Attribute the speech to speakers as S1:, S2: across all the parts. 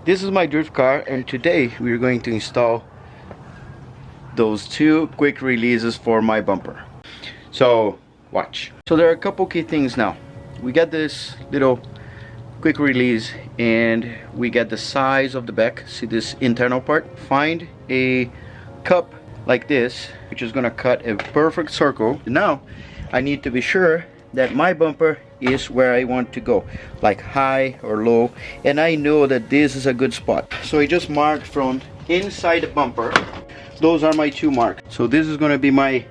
S1: This is my drift car, and today we're going to install those two quick releases for my bumper. So watch. So there are a couple key things now. We got this little quick release and we got the size of the back. See this internal part? Find a cup like this, which is gonna cut a perfect circle. Now I need to be sure that my bumper is where I want to go, like high or low, and I know that this is a good spot. So I just marked from inside the bumper. Those are my two marks. So this is gonna be my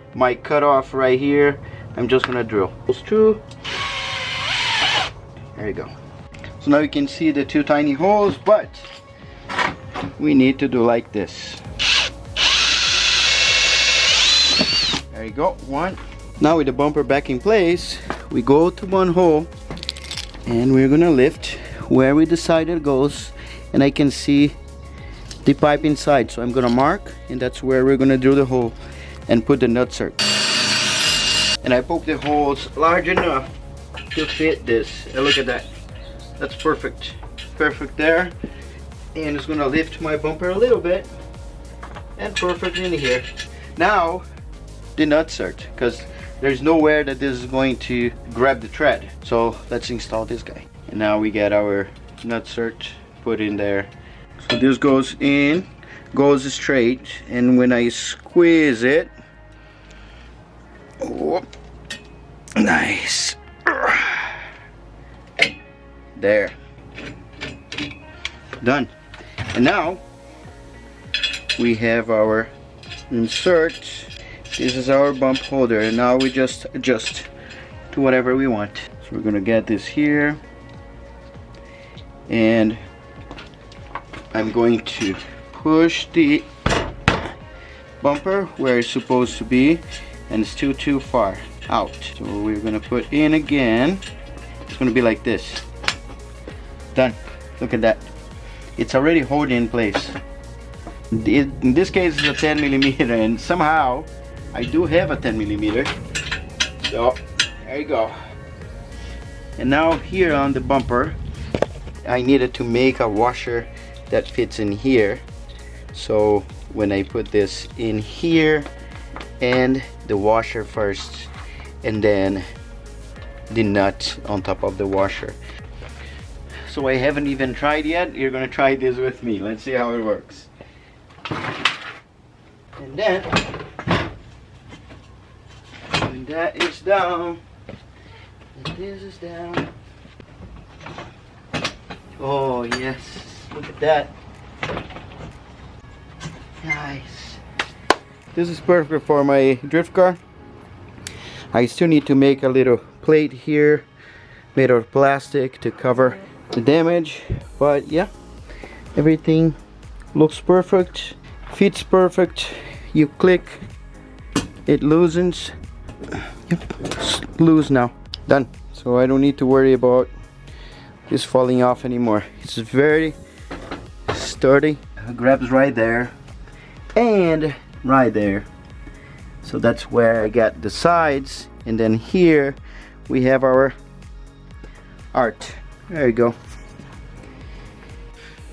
S1: cutoff right here. I'm just gonna drill those two. There you go. So now you can see the two tiny holes, but we need to do like this. There you go, one. Now with the bumper back in place, we go to one hole and we're gonna lift where we decided it goes, and I can see the pipe inside, so I'm gonna mark, and that's where we're gonna drill the hole and put the nutsack. And I poke the holes large enough to fit this, and look at that. That's perfect there, and it's gonna lift my bumper a little bit and perfect in here. Now the nutsack, because there's nowhere that this is going to grab the thread. So let's install this guy. And now we get our nutsack put in there. So this goes in, goes straight, and when I squeeze it, oh, nice. There. Done. And now we have our insert. This is our bump holder, and now we just adjust to whatever we want. So we're gonna get this here, and I'm going to push the bumper where it's supposed to be, and it's still too far out. So we're gonna put in again. It's gonna be like this. Done. Look at that. It's already holding in place. In this case, it's a 10 millimeter, and somehow I do have a 10 millimeter. So there you go. And now here on the bumper, I needed to make a washer that fits in here. So when I put this in here, and the washer first, and then the nut on top of the washer. So I haven't even tried yet. You're gonna try this with me. Let's see how it works. And then when that is down, and this is down. Oh yes, look at that. Nice. This is perfect for my drift car. I still need to make a little plate here made of plastic to cover the damage, but yeah, everything looks perfect, fits perfect. You click, it loosens. Yep, it's loose now. Done. So I don't need to worry about this falling off anymore. It's very sturdy. It grabs right there and right there. So that's where I got the sides, and then here we have our art. There you go.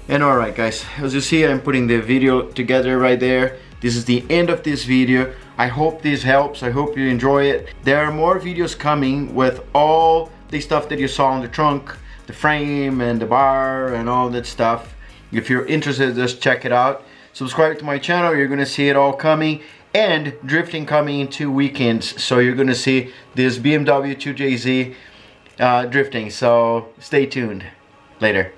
S1: And alright guys, as you see, I'm putting the video together right there. This is the end of this video. I hope this helps. I hope you enjoy it. There are more videos coming with all the stuff that you saw on the trunk, the frame and the bar and all that stuff. If you're interested, just check it out. Subscribe to my channel. You're gonna see it all coming, and drifting coming in 2 weekends. So you're gonna see this BMW 2JZ drifting. So stay tuned. Later.